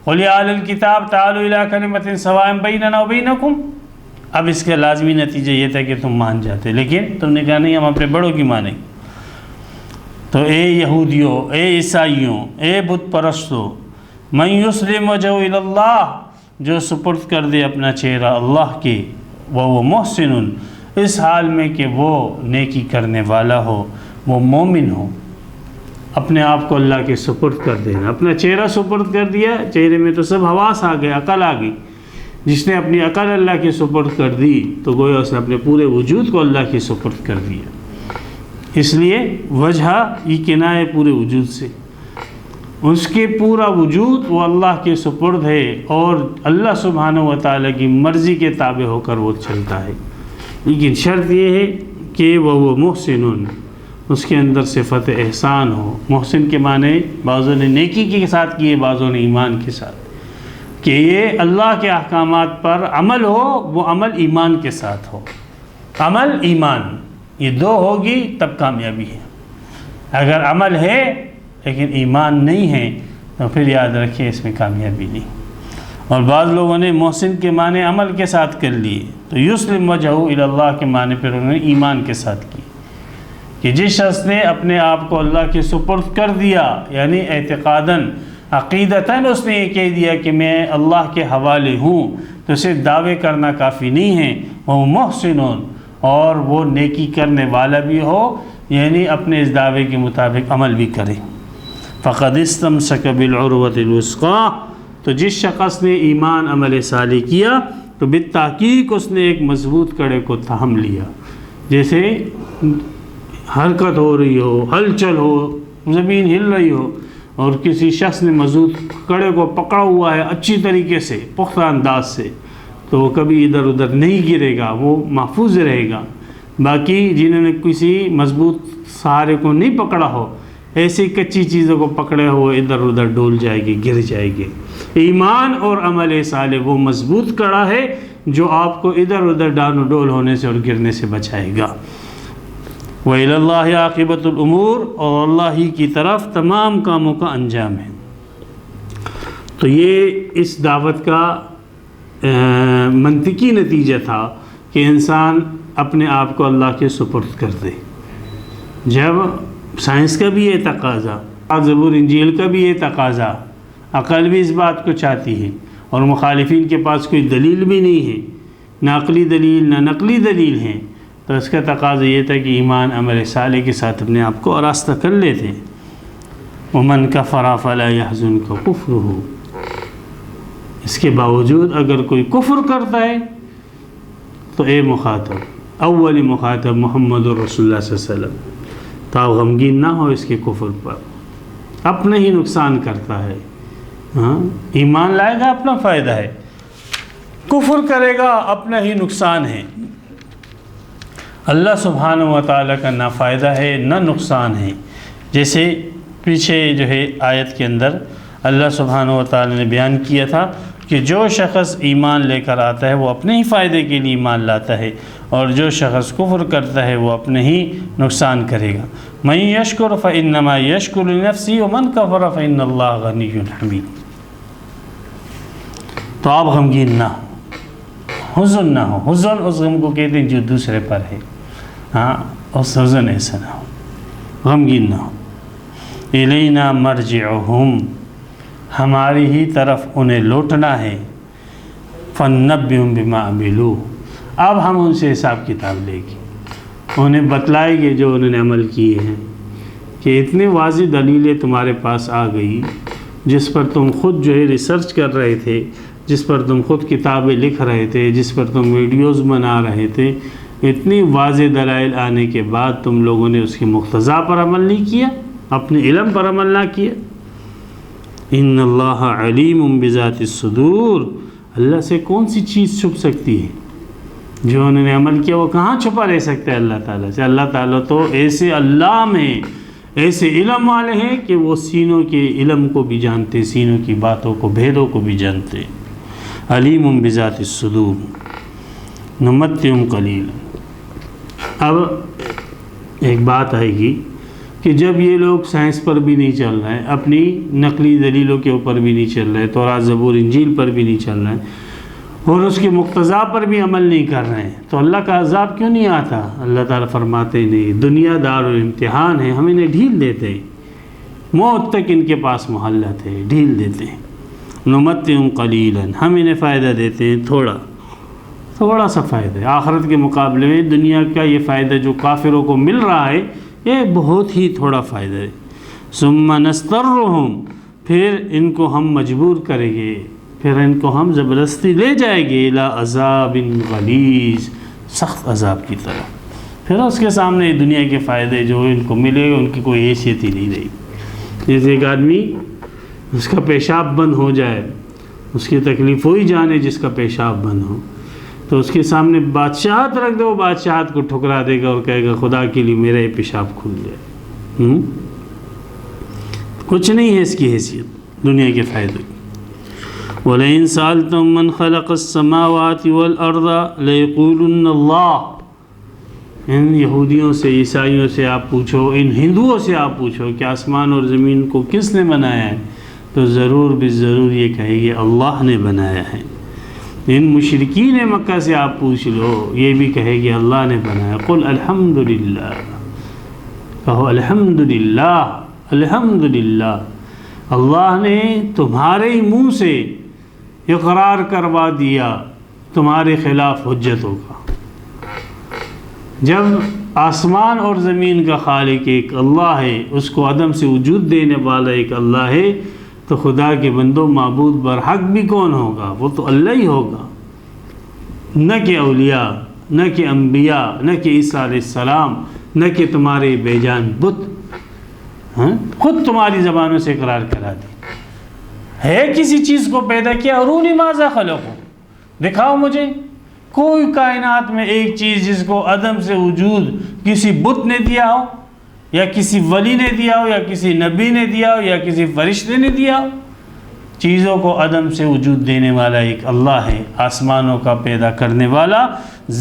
قُلْ يَا أَهْلَ الْكِتَابِ تَعَالُوا إِلَىٰ كَلِمَةٍ سَوَاءٍ بَيْنَنَا وَبَيْنَكُمْ۔ اب اس کا لازمی نتیجہ یہ تھا کہ تم مان جاتے، لیکن تم نے کہا نہیں، ہم اپنے بڑوں کی مانیں۔ تو اے یہودیوں، اے عیسائیوں، اے بت پرستوں، مَن يُسْلِمْ وَجْهَهُ إِلَى اللَّهِ، جو سپرد کر دے اپنا چہرہ اللہ کے، وہ محسن، اس حال میں کہ وہ نیکی کرنے والا ہو، وہ مومن ہو۔ اپنے آپ کو اللہ کے سپرد کر دینا، اپنا چہرہ سپرد کر دیا، چہرے میں تو سب حواس آ گئے، عقل آ گئی۔ جس نے اپنی عقل اللہ کے سپرد کر دی تو گویا اس نے اپنے پورے وجود کو اللہ کے سپرد کر دیا۔ اس لیے وجہ یہ کنایہ پورے وجود سے، اس کے پورا وجود وہ اللہ کے سپرد ہے، اور اللہ سبحانہ و تعالیٰ کی مرضی کے تابع ہو کر وہ چلتا ہے۔ لیکن شرط یہ ہے کہ وہ محسن، اس کے اندر صفت احسان ہو۔ محسن کے معنی بعضوں نے نیکی کے ساتھ کیے، بعضوں نے ایمان کے ساتھ، کہ یہ اللہ کے احکامات پر عمل ہو، وہ عمل ایمان کے ساتھ ہو۔ عمل ایمان، یہ دو ہوگی تب کامیابی ہے۔ اگر عمل ہے لیکن ایمان نہیں ہے تو پھر یاد رکھیں اس میں کامیابی نہیں۔ اور بعض لوگوں نے محسن کے معنی عمل کے ساتھ کر لیے، تو یسلم وجہہ الی اللہ کے معنی پھر انہوں نے ایمان کے ساتھ کی، کہ جس شخص نے اپنے آپ کو اللہ کے سپرد کر دیا، یعنی اعتقاداً، عقیدتاً اس نے یہ کہہ دیا کہ میں اللہ کے حوالے ہوں، تو صرف دعوے کرنا کافی نہیں ہے، وہ محسن، اور وہ نیکی کرنے والا بھی ہو، یعنی اپنے اس دعوے کے مطابق عمل بھی کرے۔ فقد استمسک بالعروۃ الوثقی، تو جس شخص نے ایمان عمل صالح کیا تو بالتحقیق اس نے ایک مضبوط کڑے کو تھام لیا۔ جیسے حرکت ہو رہی ہو، ہلچل ہو، زمین ہل رہی ہو، اور کسی شخص نے مضبوط کڑے کو پکڑا ہوا ہے اچھی طریقے سے، پختہ انداز سے، تو وہ کبھی ادھر ادھر نہیں گرے گا، وہ محفوظ رہے گا۔ باقی جنہوں نے کسی مضبوط سہارے کو نہیں پکڑا ہو، ایسی کچی چیزوں کو پکڑے ہوئے ادھر ادھر ڈول جائے گی، گر جائے گی۔ ایمان اور عمل صالح وہ مضبوط کڑا ہے جو آپ کو ادھر ادھر ڈانو ڈول ہونے سے اور گرنے سے بچائے گا۔ وَإِلَى اللَّهِ عَاقِبَةُ الْأُمُورِ، اور اللہ ہی کی طرف تمام کاموں کا انجام ہے۔ تو یہ اس دعوت کا منطقی نتیجہ تھا کہ انسان اپنے آپ کو اللہ کے سپرد کر دے۔ جب سائنس کا بھی یہ تقاضا زبور انجیل کا بھی یہ تقاضا، عقل بھی اس بات کو چاہتی ہے، اور مخالفین کے پاس کوئی دلیل بھی نہیں ہے، نہ عقلی دلیل نہ نقلی دلیل ہے، تو اس کا تقاضا یہ تھا کہ ایمان عمل صالح کے ساتھ اپنے آپ کو آراستہ کر لیتے۔ وَمَنْ كَفَرَ فَلَا يَحْزُنْكَ كُفْرُهُ، اس کے باوجود اگر کوئی کفر کرتا ہے تو اے مخاطب، اولی مخاطب محمد رسول اللہ صلی اللہ علیہ وسلم، تو آپ غمگین نہ ہو اس کے کفر پر، اپنا ہی نقصان کرتا ہے۔ ہاں، ایمان لائے گا اپنا فائدہ ہے، کفر کرے گا اپنا ہی نقصان ہے۔ اللہ سبحانہ و تعالیٰ کا نہ فائدہ ہے نہ نقصان ہے۔ جیسے پیچھے جو ہے آیت کے اندر اللہ سبحانہ و تعالیٰ نے بیان کیا تھا کہ جو شخص ایمان لے کر آتا ہے وہ اپنے ہی فائدے کے لیے ایمان لاتا ہے، اور جو شخص کفر کرتا ہے وہ اپنے ہی نقصان کرے گا۔ مَن یشکر فإنما یشکر لنفسہ ومن کفر فإن اللہ غنی حمید۔ تو آپ غمگین نہ ہو، حزن نہ ہو۔ حزن اس غم کو کہتے ہیں جو دوسرے پر ہے، ہاں، اس حزن ایسا نہ ہو، غمگین نہ ہو۔ الینا مرجعہم، ہماری ہی طرف انہیں لوٹنا ہے۔ فننبئہم بما عملوا، اب ہم ان سے حساب کتاب لیں گے، انہیں بتلائیں گے جو انہوں نے عمل کیے ہیں، کہ اتنے واضح دلیلیں تمہارے پاس آ گئی جس پر تم خود جو ہے ریسرچ کر رہے تھے، جس پر تم خود کتابیں لکھ رہے تھے، جس پر تم ویڈیوز بنا رہے تھے، اتنی واضح دلائل آنے کے بعد تم لوگوں نے اس کے مقتضا پر عمل نہیں کیا، اپنے علم پر عمل نہ کیا۔ ان اللہ علیم بذات الصدور، اللہ سے کون سی چیز چھپ سکتی ہے؟ جو انہوں نے عمل کیا وہ کہاں چھپا رہ سکتا ہے اللہ تعالیٰ سے؟ اللہ تعالیٰ تو ایسے اللہ میں ایسے علم والے ہیں کہ وہ سینوں کے علم کو بھی جانتے، سینوں کی باتوں کو، بھیدوں کو بھی جانتے۔ علیم بذات الصدور نمتعہم قلیلا۔ اب ایک بات آئے گی کہ جب یہ لوگ سائنس پر بھی نہیں چل رہے ہیں، اپنی نقلی دلیلوں کے اوپر بھی نہیں چل رہے، تورات زبور انجیل پر بھی نہیں چل رہے ہیں، اور اس کے مقتضا پر بھی عمل نہیں کر رہے ہیں، تو اللہ کا عذاب کیوں نہیں آتا؟ اللہ تعالیٰ فرماتے نہیں، دنیا دار الامتحان ہے، ہم انہیں ڈھیل دیتے ہیں، موت تک ان کے پاس مہلت ہے، ڈھیل دیتے ہیں۔ نمتعہم قلیلا، ہم انہیں فائدہ دیتے ہیں، تھوڑا سا فائدہ ہے، آخرت کے مقابلے میں دنیا کا یہ فائدہ جو کافروں کو مل رہا ہے یہ بہت ہی تھوڑا فائدہ ہے۔ ثم نضطرہم، پھر ان کو ہم مجبور کریں گے، پھر ان کو ہم زبردستی لے جائیں گے الی عذاب غلیظ، سخت عذاب کی طرف۔ پھر اس کے سامنے دنیا کے فائدے جو ان کو ملے ان کی کوئی حیثیت ہی نہیں رہی۔ جیسے ایک آدمی اس کا پیشاب بند ہو جائے، اس کی تکلیف ہوئی جانے جس کا پیشاب بند ہو، تو اس کے سامنے بادشاہت رکھ دے، وہ بادشاہت کو ٹھکرا دے گا اور کہے گا خدا کے لیے میرا یہ پیشاب کھل جائے۔ کچھ نہیں ہے اس کی حیثیت دنیا کے فائدے۔ وَلَئِن سَأَلْتَهُم مَّنْ خَلَقَ السَّمَاوَاتِ وَالْأَرْضَ لَيَقُولُنَّ اللَّهُ، ان یہودیوں سے، عیسائیوں سے آپ پوچھو، ان ہندوؤں سے آپ پوچھو کہ آسمان اور زمین کو کس نے بنایا ہے، تو ضرور بالضرور یہ کہے گی اللہ نے بنایا ہے۔ ان مشرکین مکہ سے آپ پوچھ لو، یہ بھی کہے گی اللہ نے بنایا۔ قل الحمدللہ، کہو الحمدللہ، الحمدللہ، اللہ نے تمہارے ہی منہ سے اقرار کروا دیا تمہارے خلاف حجتوں کا۔ جب آسمان اور زمین کا خالق ایک اللہ ہے، اس کو عدم سے وجود دینے والا ایک اللہ ہے، تو خدا کے بندوں معبود برحق بھی کون ہوگا؟ وہ تو اللہ ہی ہوگا، نہ کہ اولیاء، نہ کہ انبیاء، نہ کہ عیسیٰ علیہ السلام، نہ کہ تمہارے بے جان بت، خود تمہاری زبانوں سے اقرار کرا دی۔ ہے کسی چیز کو پیدا کیا؟ ارونی ماذا خلقو، دکھاؤ مجھے کوئی کائنات میں ایک چیز جس کو عدم سے وجود کسی بت نے دیا ہو، یا کسی ولی نے دیا ہو، یا کسی نبی نے دیا ہو، یا کسی فرشتے نے دیا ہو۔ چیزوں کو عدم سے وجود دینے والا ایک اللہ ہے، آسمانوں کا پیدا کرنے والا،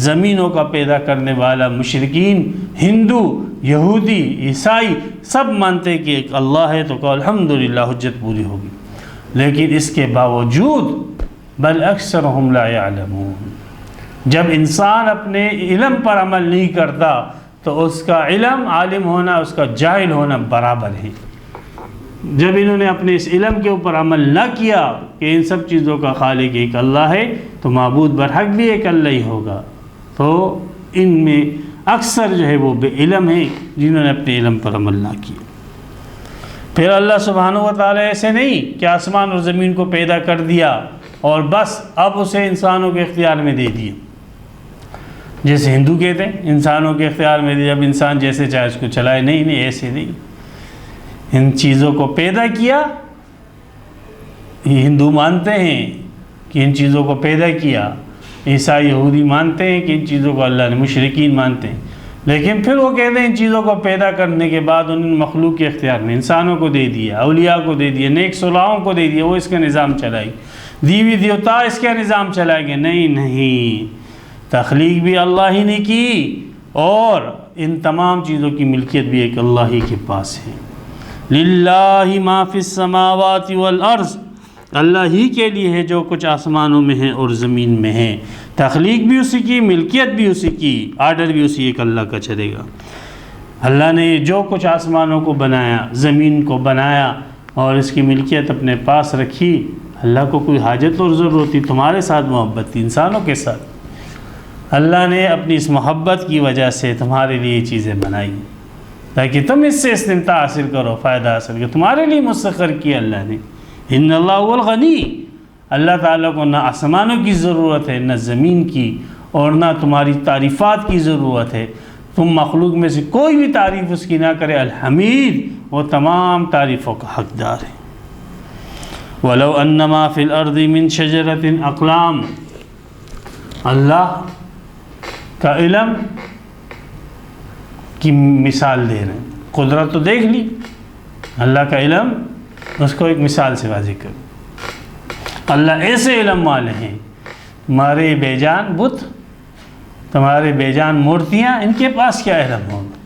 زمینوں کا پیدا کرنے والا۔ مشرکین، ہندو، یہودی، عیسائی سب مانتے کہ ایک اللہ ہے، تو کہ الحمدللہ حجت پوری ہوگی۔ لیکن اس کے باوجود بل اکثرہم لا یعلمون، جب انسان اپنے علم پر عمل نہیں کرتا تو اس کا علم عالم ہونا، اس کا جاہل ہونا برابر ہے۔ جب انہوں نے اپنے اس علم کے اوپر عمل نہ کیا کہ ان سب چیزوں کا خالق ایک اللہ ہے تو معبود برحق بھی ایک اللہ ہی ہوگا، تو ان میں اکثر جو ہے وہ بے علم ہیں جنہوں نے اپنے علم پر عمل نہ کیا۔ پھر اللہ سبحانہ و تعالیٰ ایسے نہیں کہ آسمان اور زمین کو پیدا کر دیا اور بس اب اسے انسانوں کے اختیار میں دے دیا، جیسے ہندو کہتے ہیں انسانوں کے اختیار میں دیا، اب انسان جیسے چاہے اس کو چلائے۔ نہیں، ایسے نہیں، ان چیزوں کو پیدا کیا، یہ ہندو مانتے ہیں کہ ان چیزوں کو پیدا کیا، عیسائی یہودی مانتے ہیں کہ ان چیزوں کو اللہ نے، مشرکین مانتے ہیں، لیکن پھر وہ کہتے ہیں ان چیزوں کو پیدا کرنے کے بعد ان مخلوق کے اختیار میں انسانوں کو دے دیا، اولیاء کو دے دیا، نیک صلاحوں کو دے دیا، وہ اس کا نظام چلائے گی، دیوی دیوتا اس کا نظام چلائے گے۔ نہیں، تخلیق بھی اللہ ہی نے کی اور ان تمام چیزوں کی ملکیت بھی ایک اللہ ہی کے پاس ہے۔ للہ ما فی السماوات والارض، اللہ ہی کے لیے ہے جو کچھ آسمانوں میں ہے اور زمین میں ہے، تخلیق بھی اسی کی، ملکیت بھی اسی کی، آرڈر بھی اسی ایک اللہ کا چلے گا۔ اللہ نے جو کچھ آسمانوں کو بنایا، زمین کو بنایا اور اس کی ملکیت اپنے پاس رکھی، اللہ کو کوئی حاجت اور ضرورت تھی؟ تمہارے ساتھ محبت تھی، انسانوں کے ساتھ۔ اللہ نے اپنی اس محبت کی وجہ سے تمہارے لیے یہ چیزیں بنائی تاکہ تم اس سے استمتاع حاصل کرو، فائدہ حاصل کرو، تمہارے لیے مسخر کیا اللہ نے۔ ان اللہ هو الغنی، اللہ تعالیٰ کو نہ آسمانوں کی ضرورت ہے، نہ زمین کی، اور نہ تمہاری تعریفات کی ضرورت ہے۔ تم مخلوق میں سے کوئی بھی تعریف اس کی نہ کرے، الحمید، وہ تمام تعریفوں کا حقدار ہے۔ وَلَوْ أَنَّمَا فِي الْأَرْضِ مِن شَجَرَةٍ أَقْلَامٍ، اللہ کا علم کی مثال دے رہے ہیں، قدرت تو دیکھ لی، اللہ کا علم اس کو ایک مثال سے واضح کرو۔ اللہ ایسے علم والے ہیں، تمہارے بے جان بت، تمہارے بے جان مورتیاں، ان کے پاس کیا علم ہوگا؟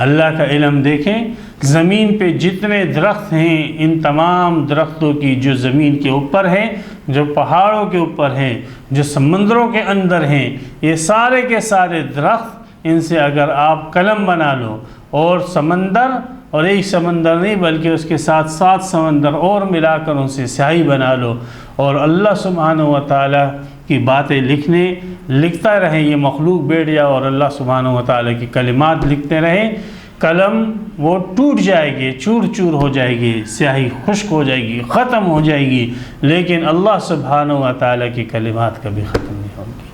اللہ کا علم دیکھیں، زمین پہ جتنے درخت ہیں، ان تمام درختوں کی جو زمین کے اوپر ہیں، جو پہاڑوں کے اوپر ہیں، جو سمندروں کے اندر ہیں، یہ سارے کے سارے درخت، ان سے اگر آپ قلم بنا لو اور سمندر، اور ایک سمندر نہیں بلکہ اس کے ساتھ 7 سمندر اور ملا کر ان سے سیاہی بنا لو، اور اللہ سبحانہ و تعالیٰ کی باتیں لکھتا رہیں، یہ مخلوق بیٹھ جائے اور اللہ سبحانہ و تعالیٰ کی کلمات لکھتے رہیں، قلم وہ ٹوٹ جائے گی، چور چور ہو جائے گی، سیاہی خشک ہو جائے گی، ختم ہو جائے گی، لیکن اللہ سبحانہ و تعالیٰ کی کلمات کبھی ختم نہیں ہوگی۔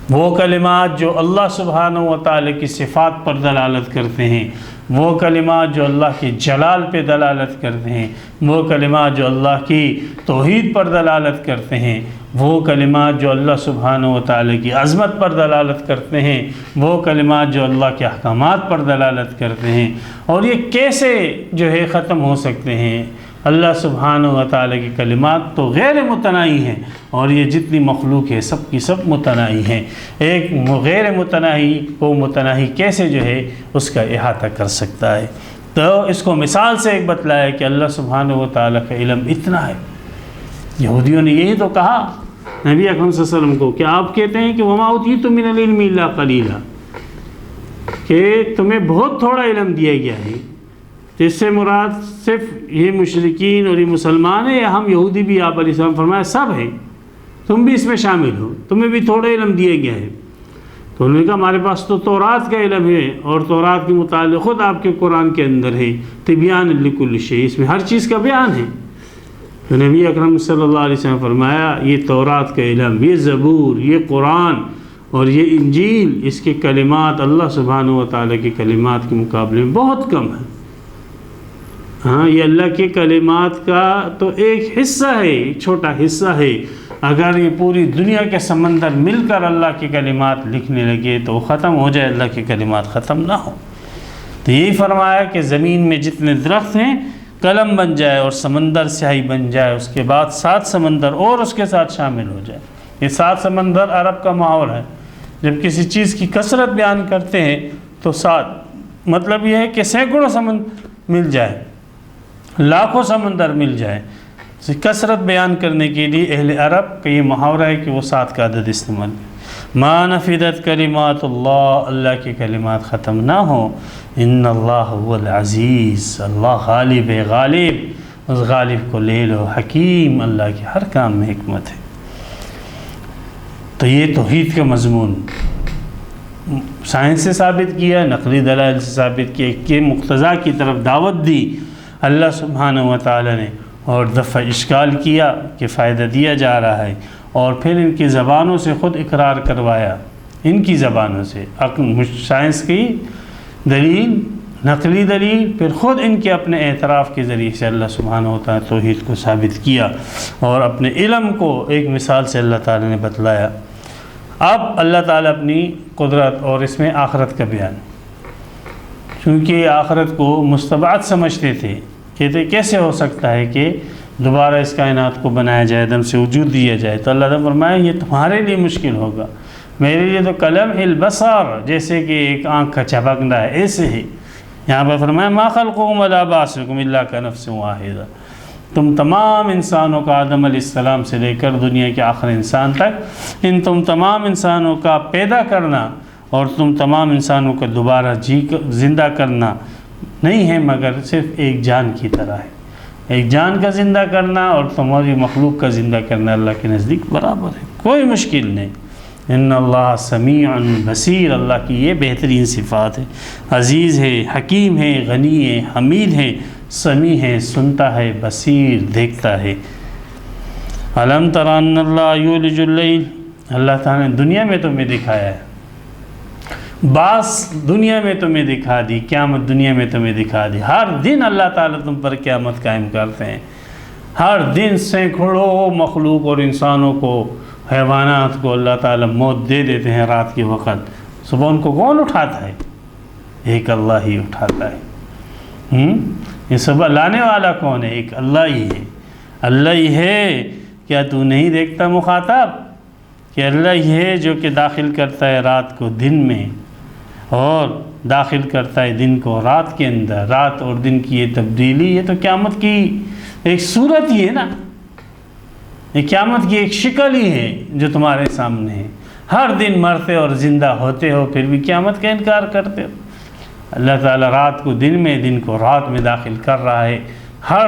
وہ کلمات جو اللہ سبحانہ و تعالیٰ کی صفات پر دلالت کرتے ہیں، وہ کلمات جو اللہ کے جلال پہ دلالت کرتے ہیں، وہ کلمات جو اللہ کی توحید پر دلالت کرتے ہیں، وہ کلمات جو اللہ سبحانہ و تعالیٰ کی عظمت پر دلالت کرتے ہیں، وہ کلمات جو اللہ کے احکامات پر دلالت کرتے ہیں، اور یہ کیسے جو ہے ختم ہو سکتے ہیں؟ اللہ سبحانہ و تعالیٰ کی کلمات تو غیر متناہی ہیں، اور یہ جتنی مخلوق ہے سب کی سب متناہی ہیں۔ ایک غیر متناہی کو متناہی کیسے جو ہے اس کا احاطہ کر سکتا ہے؟ تو اس کو مثال سے ایک بتلایا کہ اللہ سبحانہ و تعالیٰ کا علم اتنا ہے۔ یہودیوں نے یہی تو کہا نبی اکرم صلی اللہ علیہ وسلم کو، کہ آپ کہتے ہیں کہ وَمَا أُوتِيتُم مِّنَ الْعِلْمِ إِلَّا قَلِيلًا، کہ تمہیں بہت تھوڑا علم دیا گیا ہے۔ اس سے مراد صرف یہ مشرکین اور یہ مسلمان ہیں، یا ہم یہودی بھی؟ آپ علیہ السلام فرمایا سب ہیں، تم بھی اس میں شامل ہو، تمہیں بھی تھوڑا علم دیا گیا ہے۔ تو انہوں نے کہا ہمارے پاس تو تورات کا علم ہے، اور تورات کے متعلق خود آپ کے قرآن کے اندر ہے تبیان لکل شیء، اس میں ہر چیز کا بیان ہے۔ تو نبی اکرم صلی اللہ علیہ وسلم فرمایا یہ تورات کا علم، یہ زبور، یہ قرآن اور یہ انجیل، اس کے کلمات اللہ سبحانہ و تعالیٰ کے کلمات کے مقابلے میں بہت کم ہیں۔ ہاں، یہ اللہ کے کلمات کا تو ایک حصہ ہے، ایک چھوٹا حصہ ہے۔ اگر یہ پوری دنیا کے سمندر مل کر اللہ کے کلمات لکھنے لگے تو وہ ختم ہو جائے، اللہ کے کلمات ختم نہ ہو۔ تو یہی فرمایا کہ زمین میں جتنے درخت ہیں قلم بن جائے اور سمندر سیاہی بن جائے، اس کے بعد 7 سمندر اور اس کے ساتھ شامل ہو جائے۔ یہ 7 سمندر عرب کا محاورہ ہے، جب کسی چیز کی کثرت بیان کرتے ہیں تو 7 مطلب یہ ہے کہ سینکڑوں سمندر مل جائے، لاکھوں سمندر مل جائے۔ کثرت بیان کرنے کے لیے اہل عرب کا یہ محاورہ ہے کہ وہ 7 کا عدد استعمال کریں۔ ما نفدت کلمات اللہ، اللہ کے کلمات ختم نہ ہوں. ان اللہ هو العزیز، اللہ غالب ہے، غالب، اس غالب کو لے لو. حکیم، اللہ کے ہر کام میں حکمت ہے. تو یہ توحید کا مضمون سائنس سے ثابت کیا، نقلی دلائل سے ثابت کیا کہ مقتضیٰ کی طرف دعوت دی اللہ سبحانہ و تعالی نے، اور دفع اشکال کیا کہ فائدہ دیا جا رہا ہے، اور پھر ان کی زبانوں سے خود اقرار کروایا، ان کی زبانوں سے سائنس کی دلیل، نقلی دلیل، پھر خود ان کے اپنے اعتراف کے ذریعے سے اللہ سبحانہ و تعالی توحید کو ثابت کیا، اور اپنے علم کو ایک مثال سے اللہ تعالی نے بتلایا. اب اللہ تعالیٰ اپنی قدرت اور اس میں آخرت کا بیان، چونکہ آخرت کو مستبعد سمجھتے تھے، کہتے کیسے ہو سکتا ہے کہ دوبارہ اس کائنات کو بنایا جائے، عدم سے وجود دیا جائے. تو اللہ تعالیٰ فرمایا یہ تمہارے لیے مشکل ہوگا، میرے لیے تو کلم البصر، جیسے کہ ایک آنکھ کا چپکنا ہے، ایسے ہی. یہاں پر فرمایا ما خلقکم ولا بعثکم الا کنفس واحدہ، تم تمام انسانوں کا آدم علیہ السلام سے لے کر دنیا کے آخر انسان تک، تم تمام انسانوں کا پیدا کرنا اور تم تمام انسانوں کا دوبارہ زندہ کرنا نہیں ہے مگر صرف ایک جان کی طرح ہے. ایک جان کا زندہ کرنا اور تمہاری مخلوق کا زندہ کرنا اللہ کے نزدیک برابر ہے، کوئی مشکل نہیں. ان اللہ سمیع بصیر، اللہ کی یہ بہترین صفات ہے. عزیز ہے، حکیم ہے، غنی ہے، حمید ہے، سمیع ہے، سنتا ہے، بصیر دیکھتا ہے. الم تر ان اللہ یولج اللیل، اللہ تعالیٰ نے دنیا میں تمہیں دکھایا ہے، بعض دنیا میں تمہیں دکھا دی، قیامت دنیا میں تمہیں دکھا دی. ہر دن اللہ تعالیٰ تم پر قیامت قائم کرتے ہیں. ہر دن سینکڑوں مخلوق اور انسانوں کو، حیوانات کو اللہ تعالیٰ موت دے دیتے ہیں رات کے وقت. صبح ان کو کون اٹھاتا ہے؟ ایک اللہ ہی اٹھاتا ہے. یہ صبح لانے والا کون ہے؟ ایک اللہ ہی ہے. اللہ ہی ہے. کیا تو نہیں دیکھتا مخاطب کہ اللہ ہی ہے جو کہ داخل کرتا ہے رات کو دن میں، اور داخل کرتا ہے دن کو رات کے اندر. رات اور دن کی یہ تبدیلی، یہ تو قیامت کی ایک صورت ہی ہے نا، یہ قیامت کی ایک شکل ہی ہے جو تمہارے سامنے ہے. ہر دن مرتے اور زندہ ہوتے ہو، پھر بھی قیامت کا انکار کرتے ہو. اللہ تعالیٰ رات کو دن میں، دن کو رات میں داخل کر رہا ہے. ہر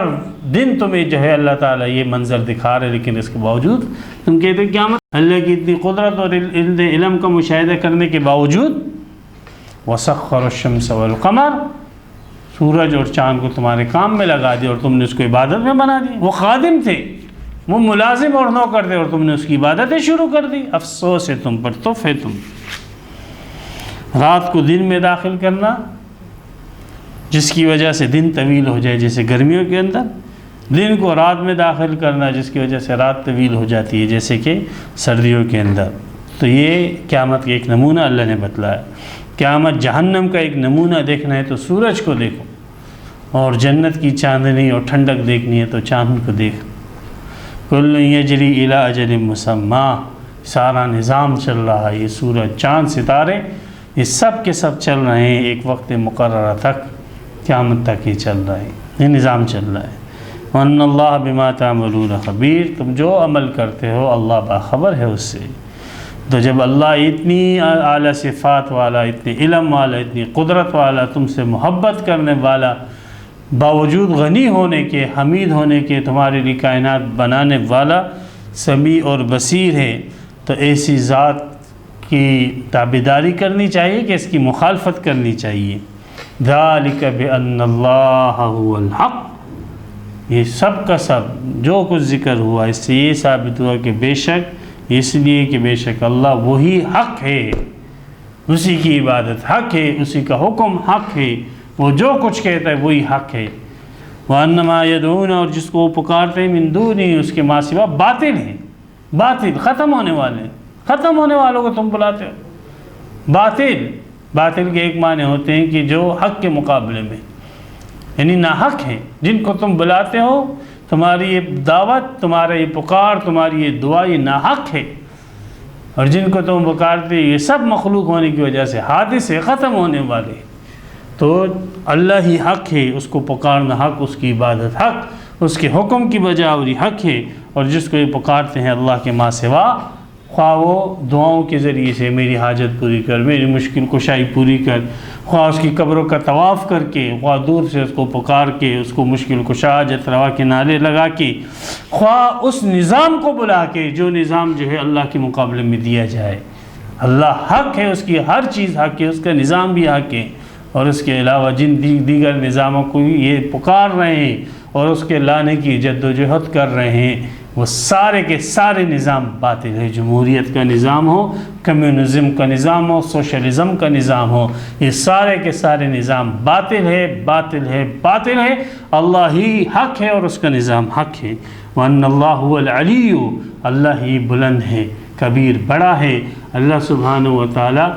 دن تمہیں جو ہے اللہ تعالیٰ یہ منظر دکھا رہے، لیکن اس کے باوجود تم کہتے قیامت. اللہ کی اتنی قدرت اور علم کا مشاہدہ کرنے کے باوجود وَسَخَّرَ الشَّمْسَ وَالْقَمَرَ، سورج اور چاند کو تمہارے کام میں لگا دیا اور تم نے اس کو عبادت میں بنا دی. وہ خادم تھے، وہ ملازم اور نوکر تھے، اور تم نے اس کی عبادتیں شروع کر دی. افسوس ہے تم پر، تف ہے تم. رات کو دن میں داخل کرنا جس کی وجہ سے دن طویل ہو جائے، جیسے گرمیوں کے اندر، دن کو رات میں داخل کرنا جس کی وجہ سے رات طویل ہو جاتی ہے، جیسے کہ سردیوں کے اندر. تو یہ قیامت کا ایک نمونہ اللہ نے بتلایا. قیامت جہنم کا ایک نمونہ دیکھنا ہے تو سورج کو دیکھو، اور جنت کی چاندنی اور ٹھنڈک دیکھنی ہے تو چاند کو دیکھ. کل یجری الی اجل مسمی، سارا نظام چل رہا ہے. یہ سورج، چاند، ستارے، یہ سب کے سب چل رہے ہیں ایک وقت مقررہ تک، قیامت تک یہ چل رہا ہے، یہ نظام چل رہا ہے. وَأَنَّ اللَّهَ بِمَا تَعْمَلُونَ خَبِيرٌ، تم جو عمل کرتے ہو اللہ باخبر ہے اس سے. تو جب اللہ اتنی اعلیٰ صفات والا، اتنی علم والا، اتنی قدرت والا، تم سے محبت کرنے والا، باوجود غنی ہونے کے، حمید ہونے کے، تمہارے لیے کائنات بنانے والا، سمیع اور بصیر ہے، تو ایسی ذات کی تابعداری کرنی چاہیے کہ اس کی مخالفت کرنی چاہیے. ذَلِكَ بِأَنَّ اللَّهَ هُوَ الْحَقُّ، یہ سب کا سب جو کچھ ذکر ہوا اس سے یہ ثابت ہوا کہ بے شک، اس لیے کہ بے شک اللہ وہی حق ہے، اسی کی عبادت حق ہے، اسی کا حکم حق ہے، وہ جو کچھ کہتا ہے وہی حق ہے. وَأَنَّمَا يَدْعُونَ، اور جس کو وہ پکارتے ہیں مِن دُونِهِ، اس کے ماں سوا باطل ہیں، باطل ختم ہونے والے ہیں. ختم ہونے والوں کو تم بلاتے ہو باطل. باطل کے ایک معنی ہوتے ہیں کہ جو حق کے مقابلے میں، یعنی ناحق ہیں، جن کو تم بلاتے ہو، تمہاری یہ دعوت، تمہارا یہ پکار، تمہاری یہ دعا، یہ ناحق ہے. اور جن کو تم پکارتے یہ سب مخلوق ہونے کی وجہ سے حادثے ختم ہونے والے. تو اللہ ہی حق ہے، اس کو پکارنا حق، اس کی عبادت حق، اس کے حکم کی بجاوری حق ہے. اور جس کو یہ پکارتے ہیں اللہ کے ماں سوا خواہ وہ دعاؤں کے ذریعے سے میری حاجت پوری کر، میری مشکل کشائی پوری کر، خواہ اس کی قبروں کا طواف کر کے، خواہ دور سے اس کو پکار کے، اس کو مشکل کشا حاجت روا کے نعرے لگا کے، خواہ اس نظام کو بلا کے جو نظام جو ہے اللہ کے مقابلے میں دیا جائے۔ اللہ حق ہے، اس کی ہر چیز حق ہے، اس کا نظام بھی حق ہے، اور اس کے علاوہ جن دیگر نظاموں کو یہ پکار رہے ہیں اور اس کے لانے کی جد و جہد کر رہے ہیں، وہ سارے کے سارے نظام باطل ہے۔ جمہوریت کا نظام ہو، کمیونزم کا نظام ہو، سوشلزم کا نظام ہو، یہ سارے کے سارے نظام باطل ہے، باطل ہے، باطل ہے۔ اللہ ہی حق ہے اور اس کا نظام حق ہے۔ وَأَنَّ اللَّهُ هُوَ الْعَلِيُّ، اللہ ہی بلند ہے، کبیر، بڑا ہے۔ اللہ سبحانہ و تعالیٰ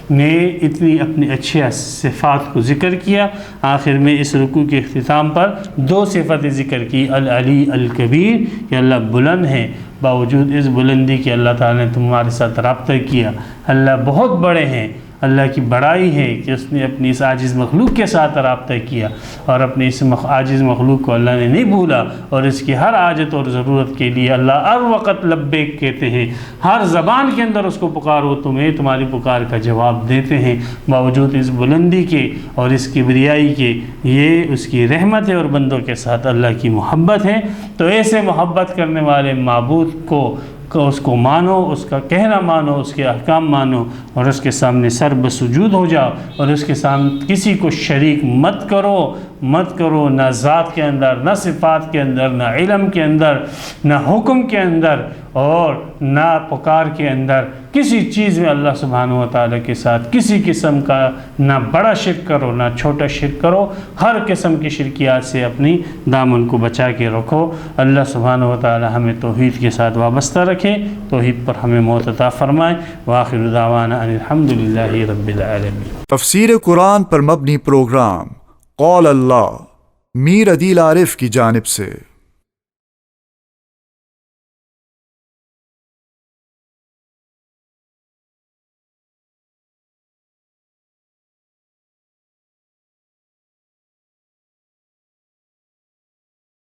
نے اتنی اپنی اچھی صفات کو ذکر کیا، آخر میں اس رکوع کے اختتام پر 2 صفتیں ذکر کی، العلی، الکبیر، کہ اللہ بلند ہے، باوجود اس بلندی کے اللہ تعالیٰ نے تمہارے ساتھ رابطہ کیا۔ اللہ بہت بڑے ہیں، اللہ کی بڑائی ہے کہ اس نے اپنی اس عاجز مخلوق کے ساتھ رابطہ کیا، اور اپنے اس عاجز مخلوق کو اللہ نے نہیں بھولا، اور اس کی ہر حاجت اور ضرورت کے لیے اللہ ہر وقت لبیک کہتے ہیں، ہر زبان کے اندر اس کو پکارو تمہیں تمہاری پکار کا جواب دیتے ہیں، باوجود اس بلندی کے اور اس کبریائی کے۔ یہ اس کی رحمت ہے اور بندوں کے ساتھ اللہ کی محبت ہے۔ تو ایسے محبت کرنے والے معبود کو اس کو مانو، اس کا کہنا مانو، اس کے احکام مانو، اور اس کے سامنے سر بسجود ہو جاؤ، اور اس کے سامنے کسی کو شریک مت کرو، نہ ذات کے اندر، نہ صفات کے اندر، نہ علم کے اندر، نہ حکم کے اندر، اور نہ پکار کے اندر، کسی چیز میں اللہ سبحانہ و تعالیٰ کے ساتھ کسی قسم کا نہ بڑا شرک کرو نہ چھوٹا شرک کرو، ہر قسم کی شرکیات سے اپنی دامن کو بچا کے رکھو۔ اللہ سبحانہ و تعالیٰ ہمیں توحید کے ساتھ وابستہ رکھے، توحید پر ہمیں موت عطا فرمائے۔ وآخر دعوانا ان الحمد للہ رب العالمین۔ تفسیر قرآن پر مبنی پروگرام قول اللہ میر عدیل عارف کی جانب سے۔